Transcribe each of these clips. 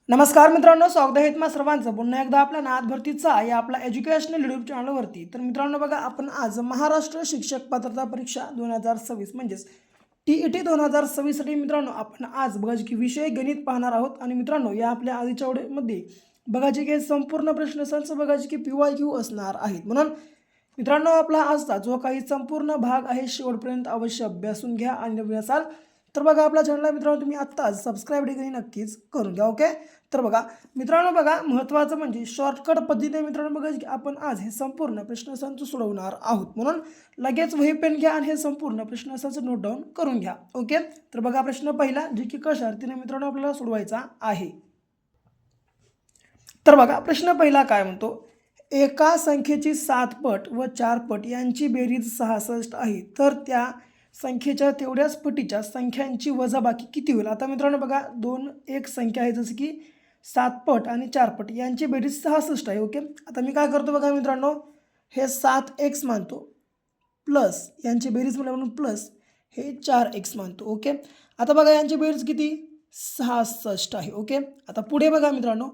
नमस्कार मित्रांनो, स्वागत आहे तुम्हा सर्वांचं पुन्हा एकदा आपल्या नाथ भरतीचा या आपला एज्युकेशनल यूट्यूब चॅनलवरती। तर मित्रांनो बघा, आपण आज महाराष्ट्र शिक्षक पात्रता परीक्षा 2026 म्हणजेच TET 2026 साठी मित्रांनो आपण आज बघा की विषय गणित पाहणार आहोत। आणि मित्रांनो या आपल्या आधीच्या व्हिडिओमध्ये बघा की संपूर्ण प्रश्नसंच बघा की PYQ असणार आहेत। म्हणून मित्रांनो आपला आजचा जो काही संपूर्ण भाग आहे शेवटपर्यंत अवश्य अभ्यासून घ्या। आणि नवीन असाल तर बघा आपल्या चॅनलला मित्रांनो तुम्ही आत्ताच सबस्क्राईब देखील नक्कीच करून घ्या। ओके, तर बघा मित्रांनो, बघा महत्त्वाचं म्हणजे शॉर्टकट पद्धतीने मित्रांनो बघा की आपण आज हे संपूर्ण प्रश्नसंच सोडवणार आहोत। म्हणून लगेच वही पेन घ्या आणि हे संपूर्ण प्रश्नसंच नोट डाऊन करून घ्या। ओके, तर बघा प्रश्न पहिला जे की कशा रीतीने मित्रांनो आपल्याला सोडवायचा आहे। तर बघा प्रश्न पहिला काय म्हणतो, एका संख्येची 7 पट व 4 पट यांची बेरीज 66 आहे, तर त्या संख्येच्या तेवढ्याच पटीच्या संख्यांची वजाबाकी किती होईल। आता मित्रांनो बघा एक संख्या आहे जसं की 7 पट आणि 4 पट यांची बेरीज 66 आहे। ओके, आता मी काय करतो बघा मित्रांनो, हे 7x मानतो प्लस यांची बेरीज म्हणून प्लस हे 4x मानतो। ओके, आता बघा यांची बेरीज किती 66 आहे। ओके, आता पुढे बघा मित्रांनो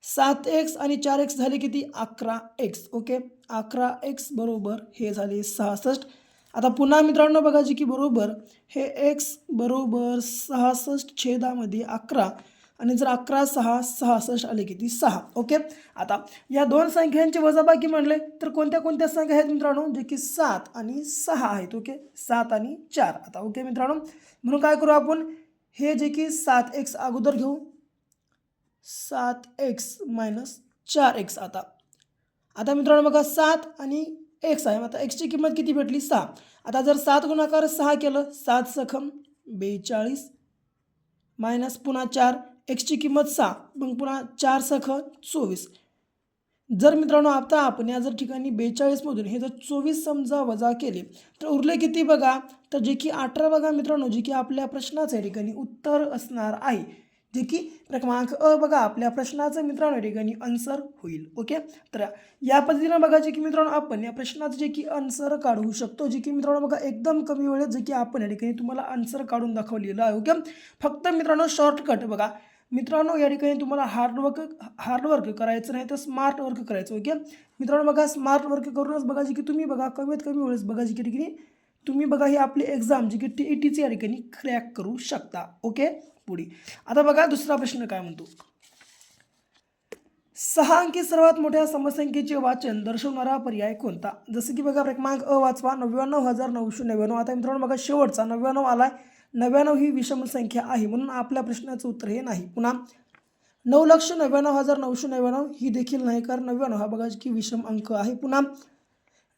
7x आणि 4x झाले किती 11x। ओके, 11x बरोबर हे झाले 66। आता पुन्हा मित्रांनो बघा की बरोबर हे x बरोबर 66 छेदामध्ये 11 आणि जर 11 6 66 आले किती 6। ओके, आता या दोन संख्यांची वजाबाकी म्हणले तर कोणत्या कोणत्या संख्या आहेत मित्रांनो, जे की 7 आणि 6 आहेत। ओके, 7 आणि 4। आता ओके मित्रांनो, म्हणून काय करू आपण, हे जे की 7x अगोदर घेऊ, 7x मायनस 4x। आता मित्रांनो बघा 7 आणि x आहे, आता x ची किंमत किती भेटली 6। आता जर 7 गुणाकार 6 केलं 7 सखम 42 मायनस पुन्हा 4 x ची किंमत 6 मग पुन्हा 4 सखम 24। जर मित्रांनो आता आपण या जर ठिकाणी 42 मधून हे जर 24 समजा वजा केले तर उरले किती बघा, तर जे की 18 बघा मित्रांनो, जे की आपल्या प्रश्नाच्या ठिकाणी उत्तर असणार आहे, जे की क्रमांक अ बघा आपल्या प्रश्नाचं मित्रांनो ठिकाणी आन्सर होईल। ओके, तर या पद्धतीने बघा जे की मित्रांनो आपण या प्रश्नाचं जे की आन्सर काढू शकतो, जे की मित्रांनो बघा एकदम कमी वेळेत जे की आपण या ठिकाणी तुम्हाला आन्सर काढून दाखवलेलं आहे। ओके, फक्त मित्रांनो शॉर्टकट बघा मित्रांनो, या ठिकाणी तुम्हाला हार्डवर्क करायचं नाही तर स्मार्ट वर्क करायचं। ओके मित्रांनो, बघा स्मार्ट वर्क करूनच बघा जे की तुम्ही बघा कमीत कमी वेळेस बघा जे की ठिकाणी तुम्ही बघा ही आपली एक्झाम जी की TETची या ठिकाणी क्रॅक करू शकता। ओके, पुढे आता बघा दुसरा प्रश्न काय म्हणतो, 6 अंकी सर्वात मोठ्या समसंख्येचे वाचन दर्शवणारा पर्याय कोणता। जसं की बघा क्रमांक अ वाचवा 99,999। आता मित्रांनो बघा शेवटचा 99 आलाय, 99 ही विषम संख्या आहे म्हणून आपल्या प्रश्नाचं उत्तर हे नाही। पुन्हा 9,99,999 ही देखील नाही, कारण 99 हा बघा की विषम अंक आहे। पुन्हा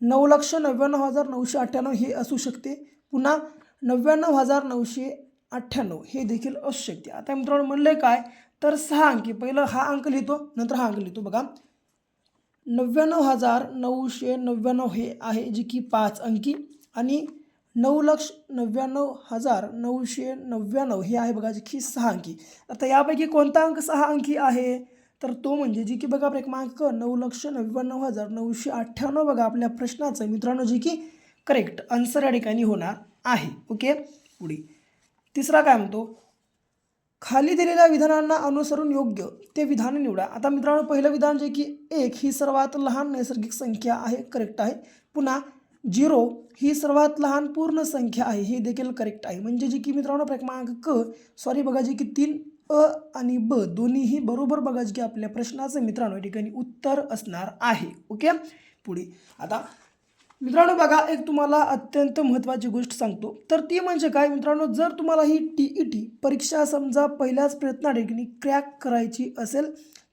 9,99,998 हे असू शकते, पुन्हा 99,998 हे देखील असू शकते। आता मित्रांनो म्हणले काय, तर 6 अंकी पहिलं हा अंक लिहितो नंतर हा अंक लिहितो। बघा 99,999 हे आहे जे की 5 अंकी आणि 9,99,999 हे आहे बघा जे की 6 अंकी। आता यापैकी कोणता अंक 6 अंकी आहे, तर तो म्हणजे जी की बघा क्रमांक 9,99,998 बघा आपल्या प्रश्नाचं मित्रांनो जे की करेक्ट आन्सर या ठिकाणी होणार आहे। ओके, पुढे तिसरा काय म्हणतो, खाली दिलेल्या विधानांना अनुसरून योग्य ते विधान निवडा। आता मित्रांनो पहिलं विधान जे की 1 ही सर्वात लहान नैसर्गिक संख्या आहे, करेक्ट आहे। पुन्हा 0 ही सर्वात लहान पूर्ण संख्या आहे, हे देखील करेक्ट आहे। म्हणजे जे की मित्रांनो क्रमांक बघा जे की 3 अ आणि ब दोन्हीही बरोबर बघा जे की आपल्या प्रश्नाचं मित्रांनो या ठिकाणी उत्तर असणार आहे। ओके, पुढे आता मित्रांनो बघा एक तुम्हाला अत्यंत महत्त्वाची गोष्ट सांगतो, तर ती म्हणजे काय मित्रांनो, जर तुम्हाला ही TET परीक्षा समजा पहिल्याच प्रयत्नात क्रॅक करायची असेल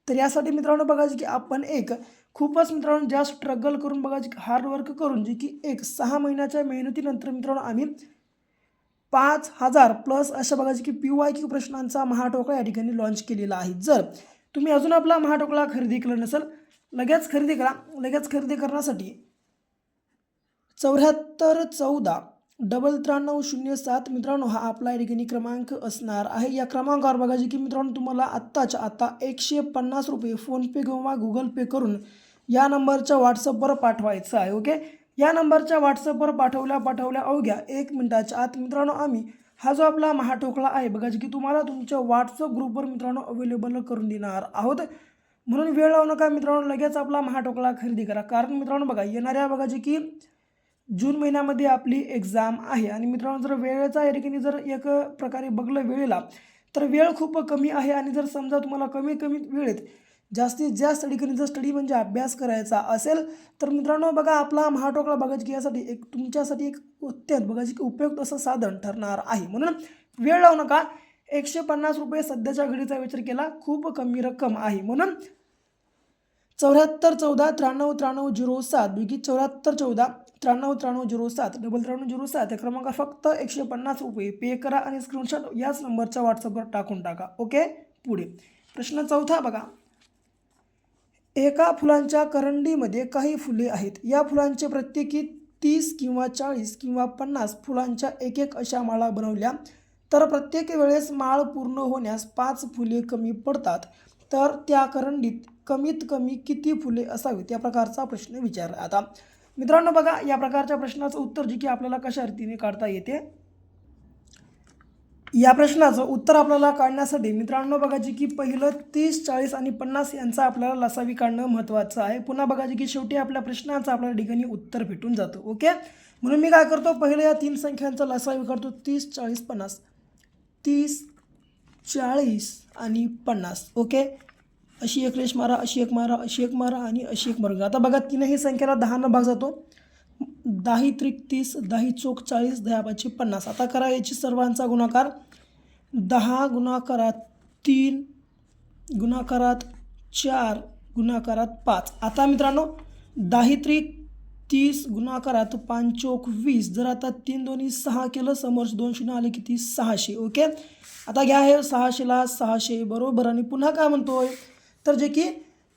तर यासाठी मित्रांनो बघा की आपण एक खूपच मित्रांनो जास्त स्ट्रगल करून बघा की हार्डवर्क करून जे की 6 महिन्याच्या मेहनतीनंतर मित्रांनो आम्ही 5,000 प्लस अशा बघा की PYQ प्रश्नांचा महाटोकळा या ठिकाणी लॉन्च केलेला आहे। जर तुम्ही अजून आपला महाटोकळा खरेदी केला नसेल लगेच खरेदी करा। लगेच खरेदी करण्यासाठी 7414 मित्रांनो हा आपला या ठिकाणी क्रमांक असणार आहे। या क्रमांकावर बघा जे की मित्रांनो तुम्हाला आत्ताच्या आता 150 रुपये फोनपे किंवा गुगल पे करून या नंबरच्या व्हॉट्सअपवर पाठवायचं आहे। ओके, या नंबरच्या व्हॉट्सअपवर पाठवल्या अवघ्या 1 मिनिटाच्या आत मित्रांनो आम्ही हा जो आपला महाठोकळा आहे बघा की तुम्हाला तुमच्या व्हॉट्सअप ग्रुपवर मित्रांनो अवेलेबल करून देणार आहोत. म्हणून वेळ लावू नका मित्रांनो, लगेच आपला महाठोकळा खरेदी करा. कारण मित्रांनो बघा येणाऱ्या बघा की जून महिन्यामध्ये आपली एक्झाम आहे आणि मित्रांनो जर वेळेचा या ठिकाणी जर एक प्रकारे बघलं वेळेला तर वेळ खूप कमी आहे आणि जर समजा तुम्हाला कमी वेळेत जास्तीत जास्त ठिकाणी जर स्टडी म्हणजे अभ्यास करायचा असेल तर मित्रांनो बघा आपला महाठोकळा बघा की यासाठी तुमच्यासाठी एक अत्यंत बघा की उपयुक्त असं साधन ठरणार आहे. म्हणून वेळ लावू नका. 150 रुपये सध्याच्या घडीचा विचार केला खूप कमी रक्कम आहे. म्हणून 74 14 93 93 07 पैकी 74 14 93 93 07 9307 या क्रमांक फक्त 150 रुपये पे करा आणि स्क्रीनशॉट याच नंबरच्या व्हॉट्सअपवर टाकून टाका. ओके. पुढे प्रश्न चौथा बघा. एका फुलांच्या करंडीमध्ये काही फुले आहेत. या फुलांचे प्रत्येकी 30 किंवा 40 किंवा 50 फुलांच्या एक एक अशा माळा बनवल्या तर प्रत्येक वेळेस माळ पूर्ण होण्यास 5 फुले कमी पडतात. तर त्या करंडीत कमीत कमी किती फुले असावीत या प्रकारचा प्रश्न विचारला. आता मित्रांनो बघा या प्रकारच्या प्रश्नाचं उत्तर जे की आपल्याला कशा रीतीने काढता येते. या प्रश्नाचं उत्तर आपल्याला काढण्यासाठी मित्रांनो बघा की पहिलं 30 40 आणि 50 यांचा आपल्याला लसावी काढणं महत्त्वाचं आहे. पुन्हा बघा की शेवटी आपल्या प्रश्नाचं आपल्याला ठिकाणी उत्तर भेटून जातं. ओके. म्हणून मी काय करतो पहिलं या 3 संख्यांचा लसावी काढतो. 30 40 50 30 40 आणि 50. ओके. अशी एक रेष मारा, अशी एक मारा, अशी एक मारा आणि अशी एक मारा. आता बघा तीनही संख्येला 10 न भाग जातो. 10 त्रिक 30 10 चौक 40 10 पाचे 50. आता करा याची सर्वांचा गुणाकार. 10 गुणाकारात 3 गुणाकारात 4 गुणाकारात 5. आता मित्रांनो 10 त्रिक 30 गुणाकारात 5 चौक 20. जर आता 3 दोन्ही 6 केलं समोर 2 शून्य आले किती 600. ओके. आता घ्या हे 600ला 600 बरोबर आणि पुन्हा काय म्हणतोय तर जे की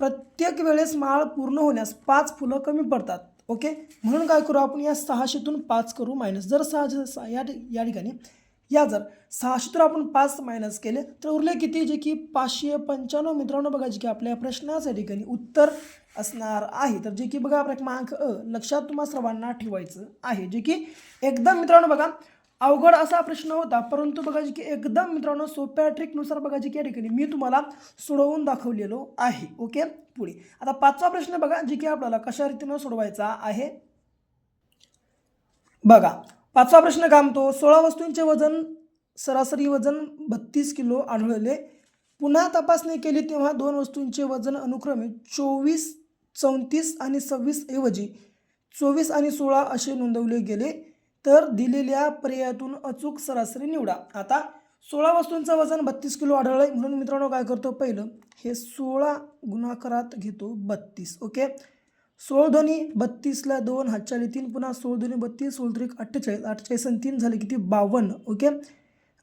प्रत्येक वेळेस माळ पूर्ण होण्यास 5 फुलं कमी पडतात. ओके. म्हणून काय करू आपण या 600तून 5 करू मायनस. जर 6 या ठिकाणी या जर 600तून आपण 5 मायनस केले तर उरले किती जे की 595. मित्रांनो बघा जे की आपल्या प्रश्नाच्या ठिकाणी उत्तर असणार आहे. तर जे की बघा क्रमांक लक्षात तुम्हा सर्वांना ठेवायचं आहे. जे की एकदम मित्रांनो बघा अवघड असा प्रश्न होता परंतु बघा जे की एकदम मित्रांनो सोप्या ट्रिकनुसार बघा जे की या ठिकाणी मी तुम्हाला सोडवून दाखवलेलो आहे. ओके. पुढे आता 5वा प्रश्न बघा जे की आपल्याला कशा रीतीनं सोडवायचा आहे. बघा 5वा प्रश्न काय म्हणतो. 16 वस्तूंचे वजन सरासरी वजन 32 किलो आढळले. पुन्हा तपासणी केली तेव्हा 2 वस्तूंचे वजन अनुक्रमे 24 34 आणि 26 ऐवजी 24 आणि 16 असे नोंदवले गेले. तर दिलेल्या पर्यायातून अचूक सरासरी निवडा. आता 16 वस्तूंचं वजन 32 किलो आढळलं म्हणून मित्रांनो काय करतो पहिलं हे 16 गुणाकारात घेतो 32. ओके. 16 दोन्ही 32ला 2 हातचारी 3 पुन्हा 16 दोन्ही 32 16 त्रिक 48 48 आणि 3 झाले किती 52. ओके.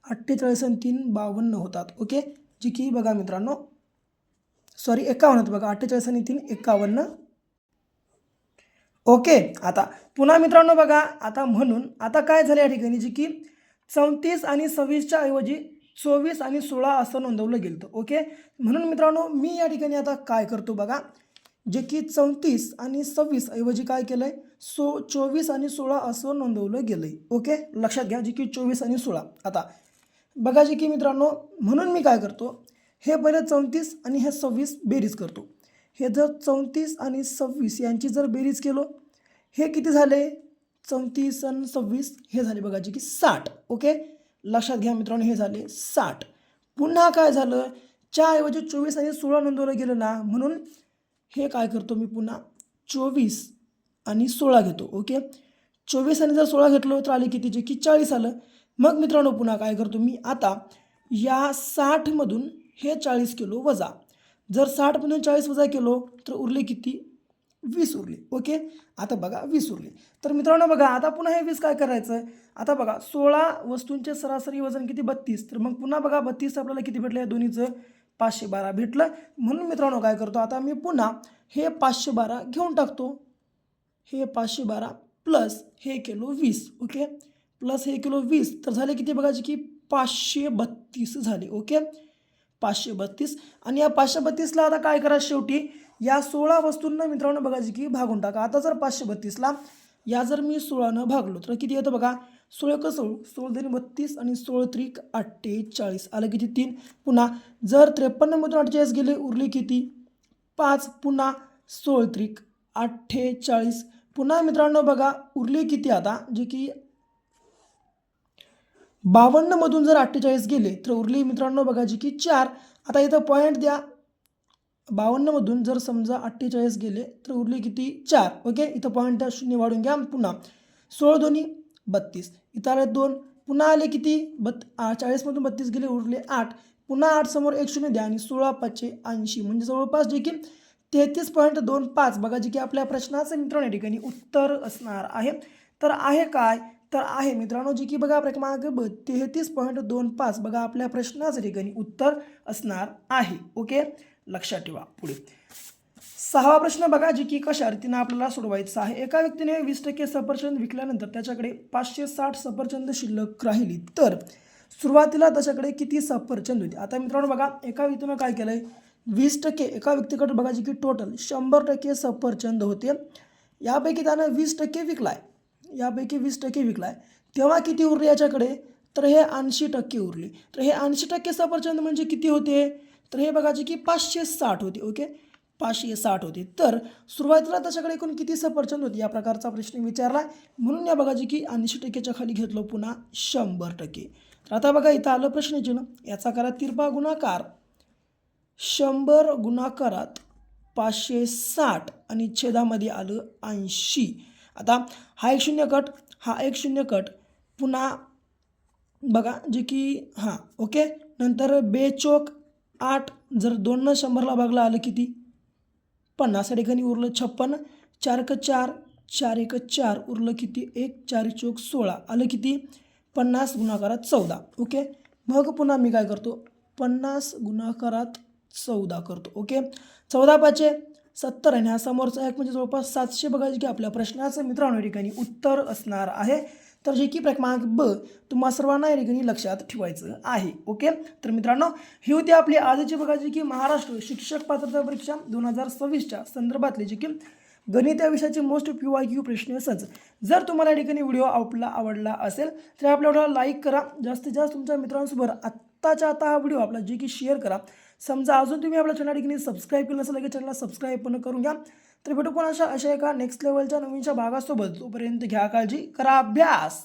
48 आणि 3 52 होतात. ओके. जी की बघा मित्रांनो सॉरी 51 होतं बघा 48 आणि 3 51. ओके. आता पुन्हा मित्रांनो बघा आता म्हणून आता काय झालं या ठिकाणी जी की 34 आणि 26च्या ऐवजी 24 आणि 16 असं नोंदवलं गेलं. ओके. म्हणून मित्रांनो मी या ठिकाणी आता काय करतो बघा जे की 34 आणि 26 ऐवजी काय केलं आहे 24 आणि 16 असं नोंदवलं गेलं आहे. ओके. लक्षात घ्या जे की 24 आणि 16. आता बघा जे की मित्रांनो म्हणून मी काय करतो हे पहिले 34 आणि हे 26 बेरीज करतो. हे जर 34 आणि 26 यांची जर बेरीज केलो हे किती झाले 34 आणि 26 हे झाले बघा जे की 60. ओके. लक्षात घ्या मित्रांनो हे झाले 60. पुन्हा काय झालं च्या ऐवजी 24 आणि 16 नोंदवलं गेलं ना म्हणून हे काय करतो मी पुन्हा 24 आणि 16 घेतो. ओके. 24 आणि जर 16 घेतलं तर आले किती जे की 40 आलं. मग मित्रांनो पुन्हा काय करतो मी आता या 60मधून हे 40 किलो वजा. जर 60मधून 40 वजा केलो तर उरले किती 20 उरले. ओके. आता बघा 20 उरले. तर मित्रांनो बघा आता पुन्हा हे 20 काय करायचं आता बघा 16 वस्तूंचे सरासरी वजन किती 32. तर मग पुन्हा बघा 32 आपल्याला किती भेटलं या दोन्हीचं 512 भेटलं. म्हणून मित्रांनो काय करतो आता मी पुन्हा हे 512 घेऊन टाकतो. हे 512 प्लस हे किलो 20. ओके. प्लस हे किलो 20 तर झाले किती बघायचे की 532 झाले. ओके. 532 आणि या 532ला आता काय करा शेवटी या 16 वस्तूंना मित्रांनो बघायचे की भागून टाका. आता जर 532ला या जर मी 16नं भागलो तर किती येतं बघा 16 1 16, 16 दोन्ही 32 आणि 16 त्रिक 48. आलं किती 3. पुन्हा जर 53मधून 48 गेले उरले किती 5. पुन्हा 16 त्रिक 48. पुन्हा मित्रांनो बघा उरले किती आता जे की 52मधून जर 48 गेले तर उरली मित्रांनो बघा जी की 4. आता इथं पॉईंट द्या. 52मधून जर समजा 48 गेले तर उरले किती 4. ओके, इथं पॉईंट द्या, शून्य वाढून घ्या. पुन्हा 16 दोन्ही 32, इथं आले 2. पुन्हा आले किती 40मधून 32 गेले उरले 8. पुन्हा 8 समोर एक शून्य द्या आणि 16 5 80 म्हणजे जवळपास जे की 33.25. बघा जे की आपल्या प्रश्नाचं मित्रांनो या ठिकाणी उत्तर असणार आहे. तर आहे काय तर आहे मित्रांनो जे की बघा क्रमांक 33.25 बघा आपल्या प्रश्नाचं ठिकाणी उत्तर असणार आहे. ओके, लक्षात ठेवा. पुढे 6वा प्रश्न बघा जे की कशा रीतीने आपल्याला सोडवायचा आहे. एका व्यक्तीने 20% सफरचंद विकल्यानंतर त्याच्याकडे 560 सफरचंद शिल्लक राहिली तर सुरुवातीला त्याच्याकडे किती सफरचंद होते. आता मित्रांनो बघा एका व्यक्तीनं काय केलंय 20% एका व्यक्तीकडे बघा जे की टोटल 100% सफरचंद होते. यापैकी त्यानं 20% विकलाय. यापैकी 20% विकलाय तेव्हा किती उरले याच्याकडे तर हे 80% उरले. तर हे 80% सफरचंद म्हणजे किती होते तर हे बघा जे की 560 होते. ओके, 560 होते. तर सुरुवातीला त्याच्याकडे एकूण किती सफरचंद होते या प्रकारचा प्रश्न विचारला म्हणून या बघा जे की 80%च्या खाली घेतलो पुन्हा 100%. तर आता बघा इथं आलं प्रश्नचिन्ह. याचा करा तिरपा गुणाकार. 100 गुणाकारात 560 आणि छेदामध्ये आलं 80. आता हा एक शून्य कट, हा एक शून्य कट, पुन्हा बघा जे की हां ओके, नंतर बेचोक 8. जर 2 100ला भागला आलं किती 50. या ठिकाणी उरलं 56. 4 1 4, 4 1 4 उरलं किती 1. 4 चोक 16 आलं किती 50 गुणाकारात 14. ओके, मग पुन्हा मी काय करतो 50 गुणाकारात 14 करतो. ओके, 14 5 70 आणि हा समोरचा एक म्हणजे जवळपास 700. बघायचे की आपल्या प्रश्नाचं मित्रांनो या ठिकाणी उत्तर असणार आहे. तर जे की क्रमांक ब तुम्हा सर्वांना या ठिकाणी लक्षात ठेवायचं आहे. ओके, तर मित्रांनो ही होती आपली आजची बघायची की महाराष्ट्र शिक्षक पात्रता परीक्षा 2026च्या संदर्भातले जे की गणित या विषयाचे मोस्ट PYQ प्रश्न असच. जर तुम्हाला या ठिकाणी व्हिडिओ आपला आवडला असेल तर आपल्या व्हिडिओला लाईक करा. जास्तीत जास्त तुमच्या मित्रांसोबत आत्ताच्या आता हा व्हिडिओ आपला जे की शेअर करा. समजा अजून तुम्ही आपल्या चॅनल ठिकाणी सबस्क्राईब केलं नसेल लगेच चॅनलला सबस्क्राईब पण करून घ्या. तर भेटू पण अशा एका नेक्स्ट लेवलच्या नवीनच्या भागासोबत. तोपर्यंत घ्या काळजी, करा अभ्यास.